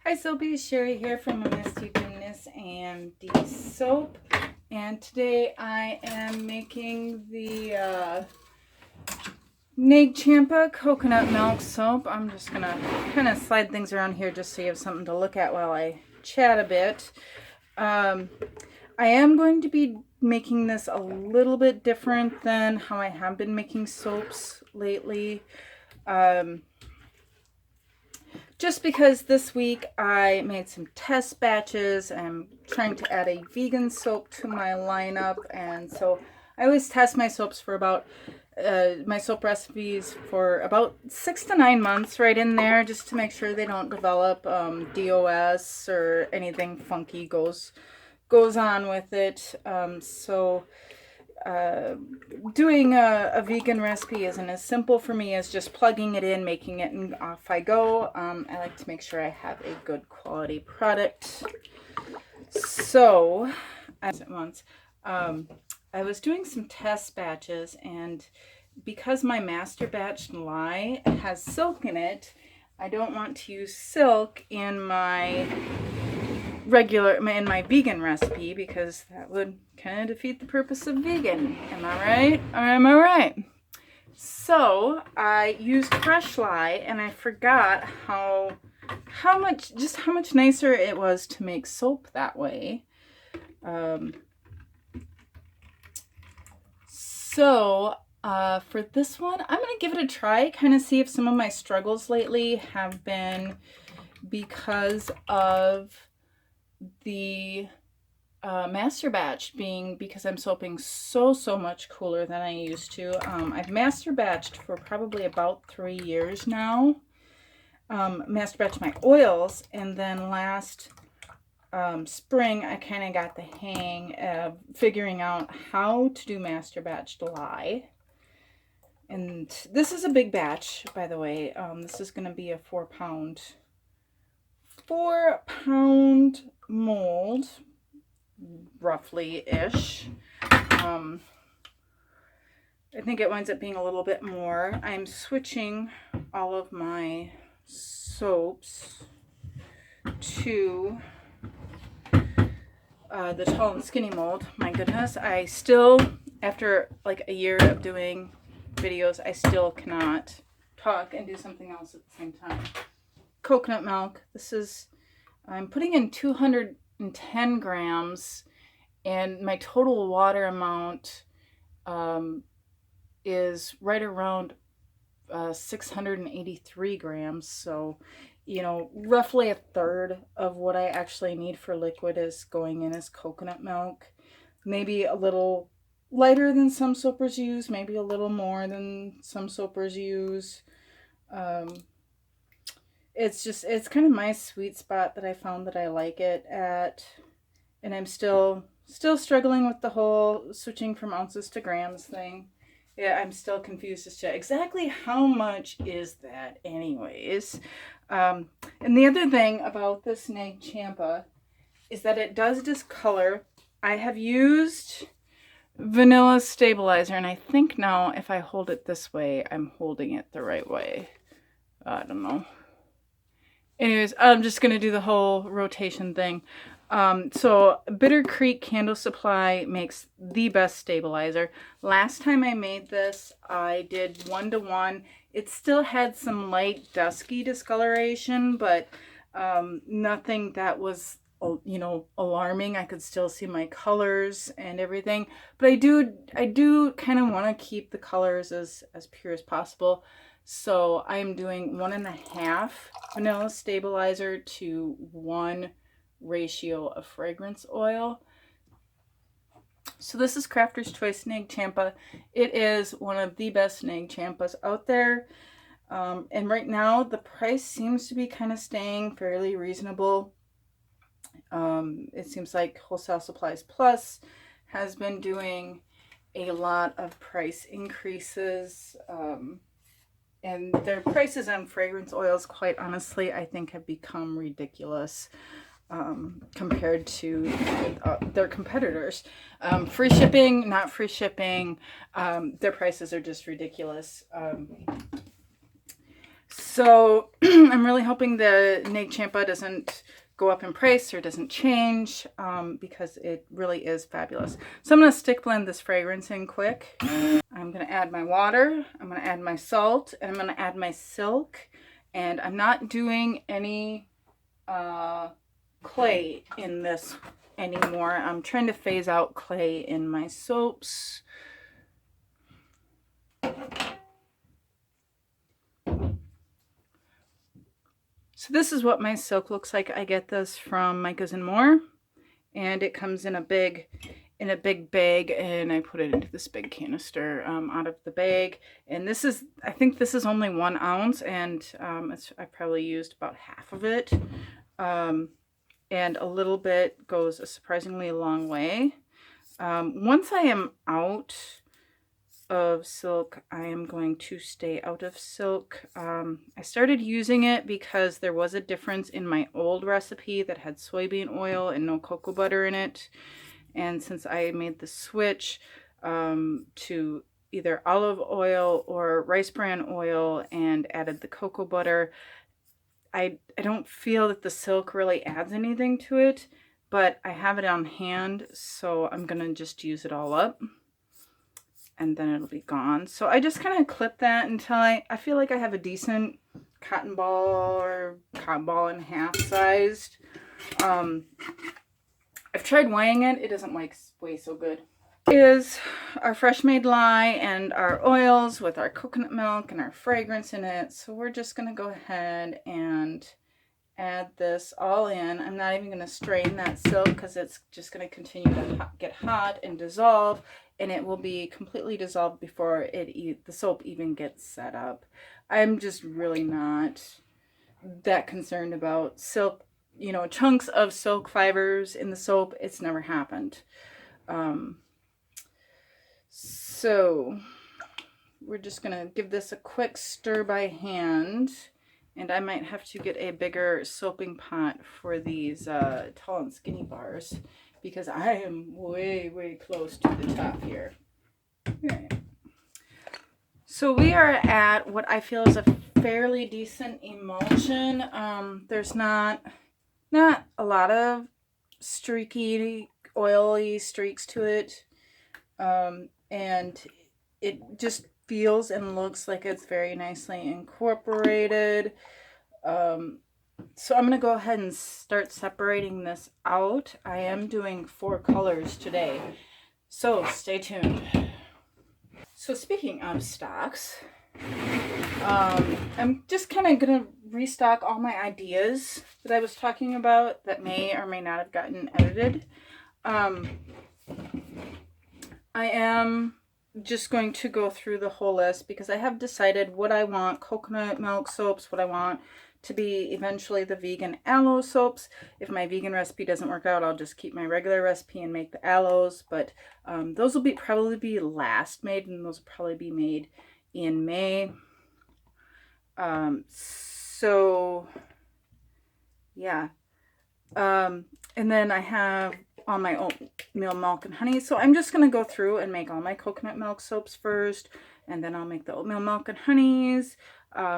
Hi Soapy, Sherry here from A Misty Goodness AMD Soap, and today I am making the Nag Champa coconut milk soap. I'm just gonna kind of slide things around here just so you have something to look at while I chat a bit. I am going to be making this a little bit different than how I have been making soaps lately. Just because this week I made some test batches. I'm trying to add a vegan soap to my lineup, and so I always test my soaps for about my soap recipes for about 6 to 9 months, right in there, just to make sure they don't develop DOS or anything funky goes on with it. Doing a vegan recipe isn't as simple for me as just plugging it in, making it, and off I go. I like to make sure I have a good quality product. So, at once, I was doing some test batches, and because my master batch lye has silk in it, I don't want to use silk in my vegan recipe, because that would kind of defeat the purpose of vegan. Am I right? Or am I right? So I used fresh lye, and I forgot how much nicer it was to make soap that way. For this one, I'm gonna give it a try, kind of see if some of my struggles lately have been because of the master batch being, because I'm soaping so much cooler than I used to. I've master batched for probably about 3 years now. Master batched my oils, and then last spring I kind of got the hang of figuring out how to do master batched lye. And this is a big batch, by the way. This is going to be a 4-pound mold, roughly-ish. I think it winds up being a little bit more. I'm switching all of my soaps to the tall and skinny mold. My goodness, I still, after like a year of doing videos, I still cannot talk and do something else at the same time. Coconut milk. This is, I'm putting in 210 grams, and my total water amount is right around 683 grams. So, you know, roughly a third of what I actually need for liquid is going in as coconut milk. Maybe a little lighter than some soapers use, maybe a little more than some soapers use. It's kind of my sweet spot that I found that I like it at, and I'm still struggling with the whole switching from ounces to grams thing. Yeah, I'm still confused as to exactly how much is that anyways. And the other thing about this Nag Champa is that it does discolor. I have used vanilla stabilizer, and I think now if I hold it this way, I'm holding it the right way. I don't know. Anyways, I'm just going to do the whole rotation thing. So Bitter Creek Candle Supply makes the best stabilizer. Last time I made this, I did 1-to-1. It still had some light dusky discoloration, but nothing that was, you know, alarming. I could still see my colors and everything, but I do kind of want to keep the colors as pure as possible. So I'm doing 1.5 vanilla stabilizer to 1 ratio of fragrance oil. So this is Crafter's Choice Nag Champa. It is one of the best Nag Champas out there. And right now the price seems to be kind of staying fairly reasonable. It seems like Wholesale Supplies Plus has been doing a lot of price increases. And their prices on fragrance oils, quite honestly, I think have become ridiculous compared to their competitors. Free shipping, not free shipping, their prices are just ridiculous. So I'm really hoping the Nag Champa doesn't go up in price or doesn't change, because it really is fabulous. So I'm going to stick blend this fragrance in quick. I'm going to add my water, I'm going to add my salt, and I'm going to add my silk. And I'm not doing any clay in this anymore. I'm trying to phase out clay in my soaps. So this is what my silk looks like. I get this from Micah's and More, and it comes in a big bag, and I put it into this big canister out of the bag. And this is, I think this is only 1 ounce, and I probably used about half of it. And a little bit goes a surprisingly long way. Once I am out of silk, I am going to stay out of silk. I started using it because there was a difference in my old recipe that had soybean oil and no cocoa butter in it. And since I made the switch to either olive oil or rice bran oil and added the cocoa butter, I don't feel that the silk really adds anything to it, but I have it on hand, so I'm gonna just use it all up and then it'll be gone. So I just kind of clip that until I feel like I have a decent cotton ball or cotton ball and a half sized. I've tried weighing it. It doesn't weigh so good. Is our fresh made lye and our oils with our coconut milk and our fragrance in it. So we're just going to go ahead and add this all in. I'm not even going to strain that silk because it's just going to continue to get hot and dissolve, and it will be completely dissolved before the soap even gets set up. I'm just really not that concerned about silk, you know, chunks of silk fibers in the soap. It's never happened. So we're just going to give this a quick stir by hand. And I might have to get a bigger soaping pot for these tall and skinny bars, because I am way, way close to the top here. Okay. So we are at what I feel is a fairly decent emulsion. There's not a lot of streaky, oily streaks to it. And it just feels and looks like it's very nicely incorporated. So I'm going to go ahead and start separating this out. I am doing 4 colors today, so stay tuned. So speaking of stocks, I'm just kind of going to restock all my ideas that I was talking about that may or may not have gotten edited. I am just going to go through the whole list because I have decided what I want: coconut milk soaps, what I want to be eventually the vegan aloe soaps. If my vegan recipe doesn't work out, I'll just keep my regular recipe and make the aloes, but those will probably be last made, and those will probably be made in May. So yeah. And then I have all my oatmeal milk and honey. So I'm just going to go through and make all my coconut milk soaps first, and then I'll make the oatmeal milk and honeys.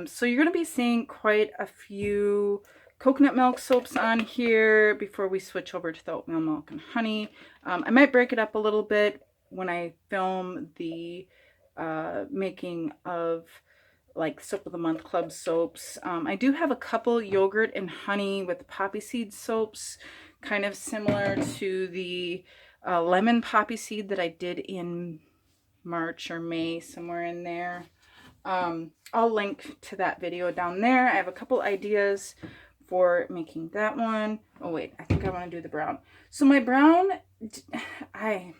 So you're going to be seeing quite a few coconut milk soaps on here before we switch over to the oatmeal milk and honey. I might break it up a little bit when I film the making of like Soap of the Month Club soaps. I do have a couple yogurt and honey with poppy seed soaps, kind of similar to the lemon poppy seed that I did in March or May, somewhere in there. I'll link to that video down there. I have a couple ideas for making that one. Oh wait, I think I want to do the brown. So my brown, I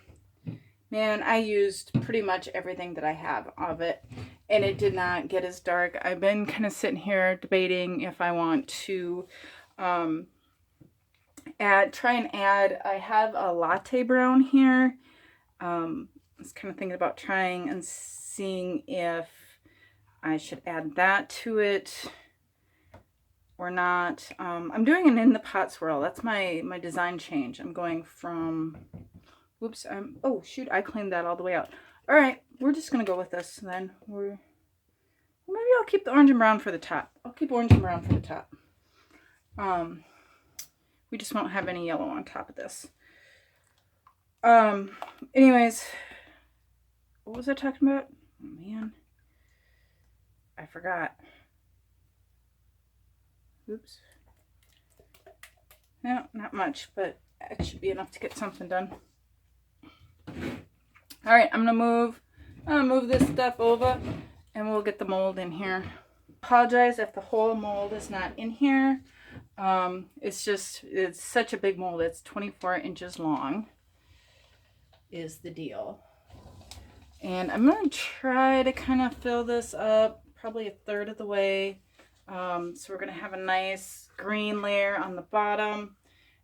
used pretty much everything that I have of it, and it did not get as dark. I've been kind of sitting here debating if I want to try and add, I have a latte brown here. I was kind of thinking about trying and seeing if I should add that to it or not. I'm doing an in the pot swirl. That's my design change. I'm going from, whoops, oh shoot, I cleaned that all the way out. All right, we're just gonna go with this then. Maybe I'll keep the orange and brown for the top. I'll keep orange and brown for the top. We just won't have any yellow on top of this. Anyways, what was I talking about? Oh man, I forgot. Oops. No, not much, but it should be enough to get something done. All right, I'm gonna move this stuff over, and we'll get the mold in here. Apologize if the whole mold is not in here. It's such a big mold. It's 24 inches long is the deal. And I'm going to try to kind of fill this up probably a third of the way. So we're going to have a nice green layer on the bottom.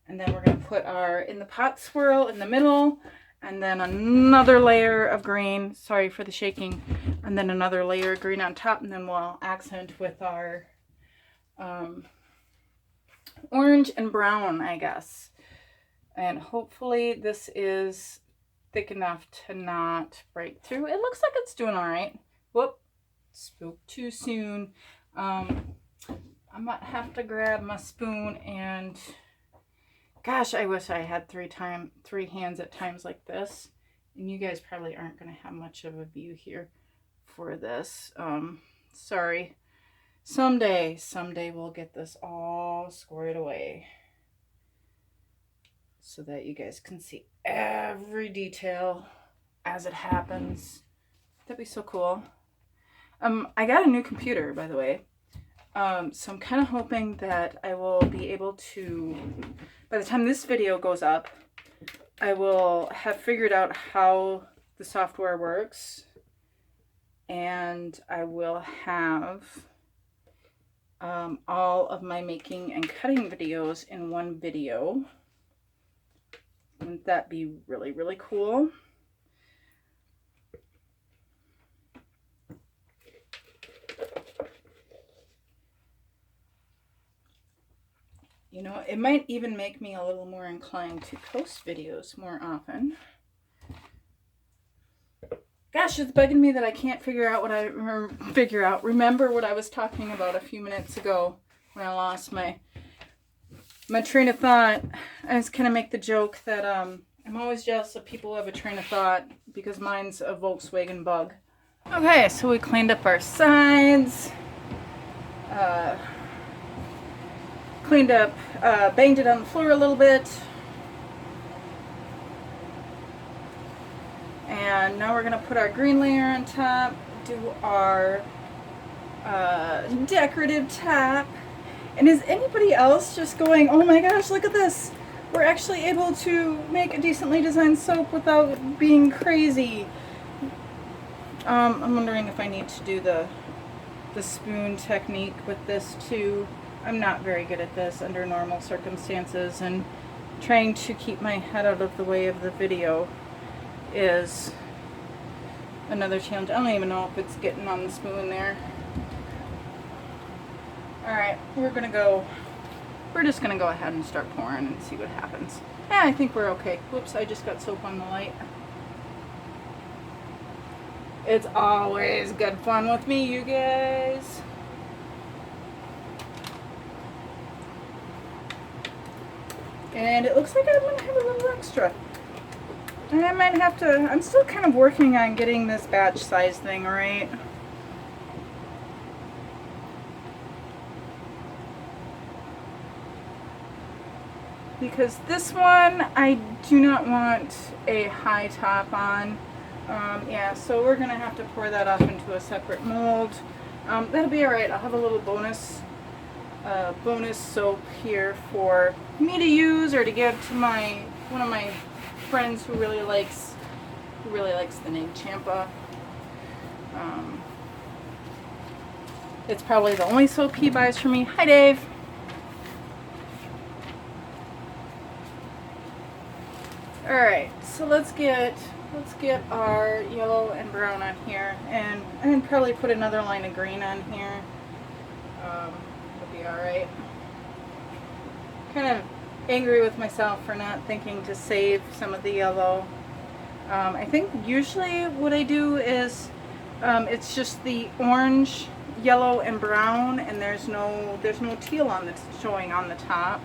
And then we're going to put in the pot swirl in the middle. And then another layer of green. Sorry for the shaking. And then another layer of green on top. And then we'll accent with our orange and brown, I guess. And hopefully this is thick enough to not break through. It looks like it's doing all right. Whoop, spoke too soon. I might have to grab my spoon, and gosh, I wish I had three hands at times like this. And you guys probably aren't going to have much of a view here for this. Sorry. Someday we'll get this all squared away so that you guys can see every detail as it happens. That'd be so cool. I got a new computer, by the way. So I'm kind of hoping that I will be able to, by the time this video goes up, I will have figured out how the software works, and I will have all of my making and cutting videos in one video. Wouldn't that be really, really cool? You know, it might even make me a little more inclined to post videos more often. Gosh, it's bugging me that I can't remember what I was talking about a few minutes ago when I lost my train of thought. I was kind of make the joke that I'm always jealous of people who have a train of thought, because mine's a Volkswagen Bug. Okay, so we cleaned up our sides. Banged it on the floor a little bit. And now we're going to put our green layer on top, do our decorative top. And is anybody else just going, oh my gosh, look at this. We're actually able to make a decently designed soap without being crazy. I'm wondering if I need to do the spoon technique with this too. I'm not very good at this under normal circumstances, and trying to keep my head out of the way of the video is another challenge. I don't even know if it's getting on the spoon there. Alright, we're just gonna go ahead and start pouring and see what happens. Yeah, I think we're okay. Whoops, I just got soap on the light. It's always good fun with me, you guys. And it looks like I'm gonna have a little extra. And I might have to, I'm still kind of working on getting this batch size thing right. Because this one, I do not want a high top on. Yeah, so we're gonna have to pour that off into a separate mold. That'll be alright. I'll have a little bonus soap here for me to use or to give to one of my friends who really likes the Nag Champa. It's probably the only soap he buys for me. Hi, Dave. All right, so let's get our yellow and brown on here, and I can probably put another line of green on here. It'll be all right. Kind of angry with myself for not thinking to save some of the yellow. I think usually what I do is it's just the orange yellow and brown, and there's no teal on the showing on the top.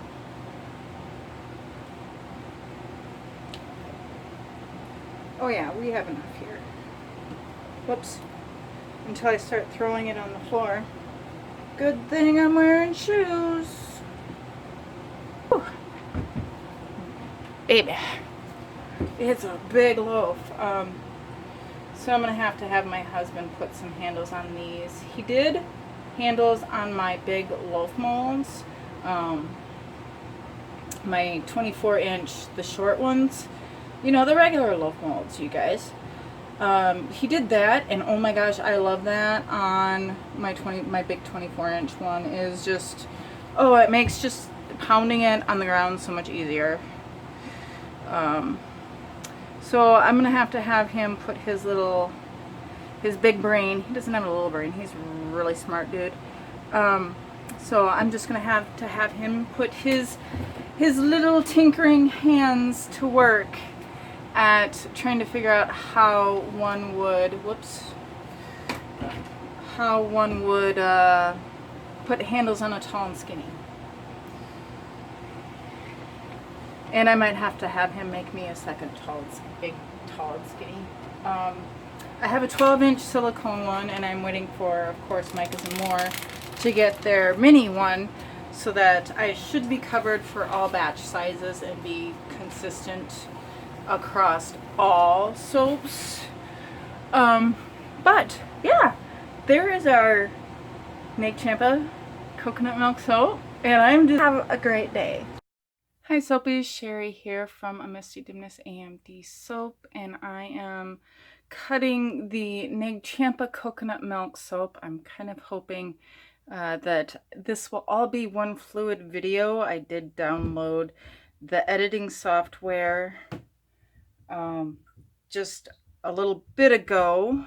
Oh yeah, we have enough here. Whoops. Until I start throwing it on the floor. Good thing I'm wearing shoes. Whew. Baby. It's a big loaf. So I'm going to have my husband put some handles on these. He did handles on my big loaf molds. My 24-inch, the short ones. You know, the regular loaf molds, you guys. He did that, and oh my gosh, I love that on my big 24-inch one. Is just, oh, it makes just pounding it on the ground so much easier. So I'm gonna have him put his big brain. He doesn't have a little brain. He's a really smart dude. So I'm just gonna have him put his little tinkering hands to work at trying to figure out how one would, put handles on a tall and skinny. And I might have to have him make me a second big, tall and skinny. I have a 12-inch silicone one, and I'm waiting for, of course, Micah's and More to get their mini one, so that I should be covered for all batch sizes and be consistent across all soaps. But yeah, there is our Nag Champa coconut milk soap, and I'm just have a great day. Hi Soapies, Sherry here from A Misty Dimness AMD soap, and I am cutting the Nag Champa coconut milk soap. I'm kind of hoping that this will all be one fluid video. I did download the editing software just a little bit ago,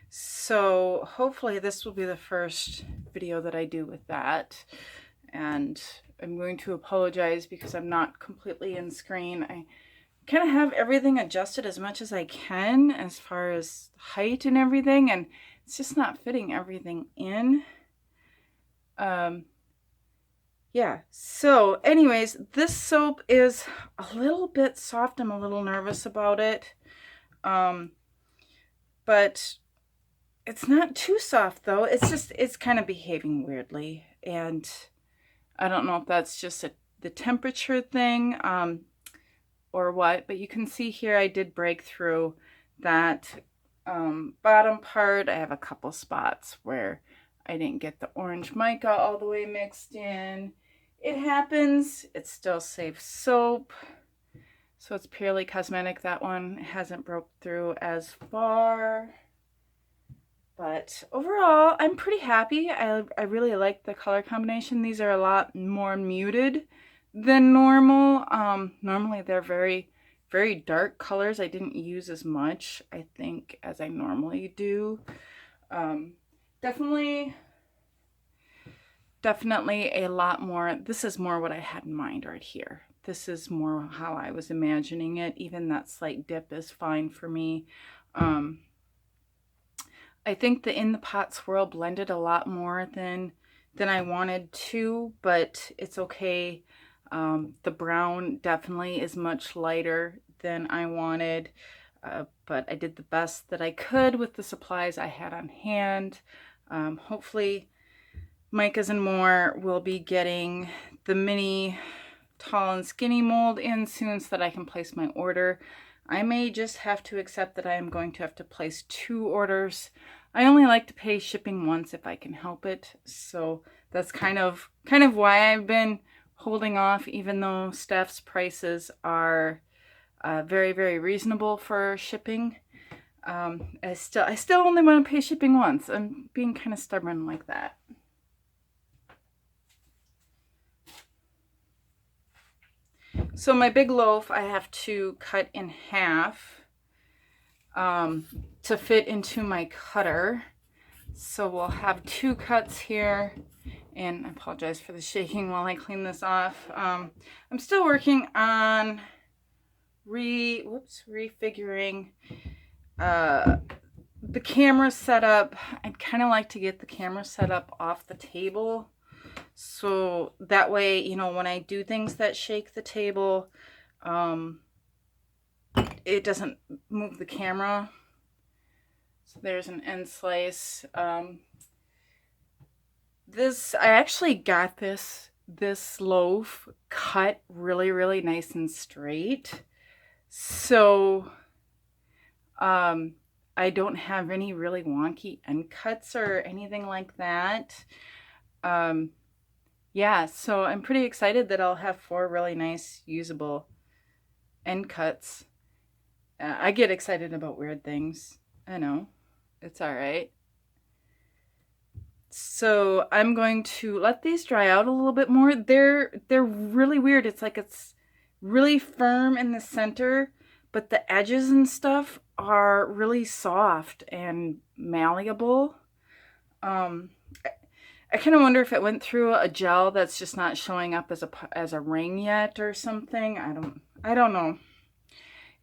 so hopefully this will be the first video that I do with that. And I'm going to apologize because I'm not completely in screen. I kind of have everything adjusted as much as I can as far as height and everything, and it's just not fitting everything in. Yeah, so anyways, this soap is a little bit soft. I'm a little nervous about it. But it's not too soft though. It's kind of behaving weirdly, and I don't know if that's just the temperature thing or what, but you can see here I did break through that bottom part. I have a couple spots where I didn't get the orange mica all the way mixed in. It happens. It's still safe soap. So it's purely cosmetic. That one hasn't broke through as far. But overall, I'm pretty happy. I really like the color combination. These are a lot more muted than normal. Normally they're very, very dark colors. I didn't use as much, I think, as I normally do. Definitely a lot more. This is more what I had in mind right here. This is more how I was imagining it. Even that slight dip is fine for me. I think the In the Pot swirl blended a lot more than I wanted to, but it's okay. The brown definitely is much lighter than I wanted, but I did the best that I could with the supplies I had on hand. Hopefully Micah's and More will be getting the mini tall and skinny mold in soon so that I can place my order. I may just have to accept that I am going to have to place 2 orders. I only like to pay shipping once if I can help it. So that's kind of why I've been holding off, even though Steph's prices are very, very reasonable for shipping. I still only want to pay shipping once. I'm being kind of stubborn like that. So my big loaf I have to cut in half to fit into my cutter. So we'll have 2 cuts here, and I apologize for the shaking while I clean this off. I'm still working on refiguring the camera set up, I'd kind of like to get the camera set up off the table. So that way, you know, when I do things that shake the table, it doesn't move the camera. So there's an end slice. I actually got this loaf cut really, really nice and straight. So, I don't have any really wonky end cuts or anything like that. Yeah, so I'm pretty excited that I'll have 4 really nice usable end cuts. I get excited about weird things. I know. It's all right. So I'm going to let these dry out a little bit more. They're really weird. It's like it's really firm in the center, but the edges and stuff are really soft and malleable. I kind of wonder if it went through a gel that's just not showing up as a ring yet or something. I don't know.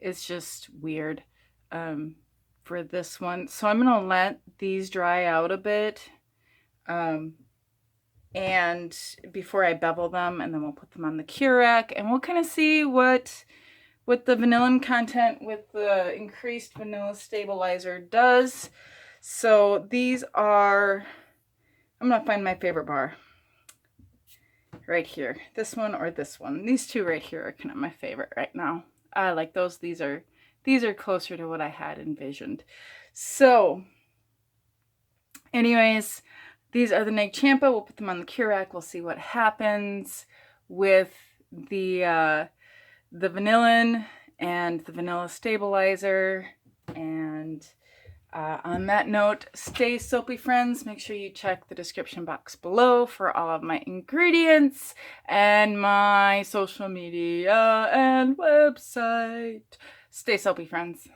It's just weird for this one. So I'm gonna let these dry out a bit, and before I bevel them, and then we'll put them on the cure rack, and we'll kind of see what the vanillin content with the increased vanilla stabilizer does. So these are, I'm gonna find my favorite bar right here. This one or this one. These two right here are kind of my favorite right now. I like those. These are closer to what I had envisioned. So anyways, these are the Nag Champa. We'll put them on the cure rack. We'll see what happens with the vanillin and the vanilla stabilizer. And on that note, stay soapy, friends. Make sure you check the description box below for all of my ingredients and my social media and website. Stay soapy, friends.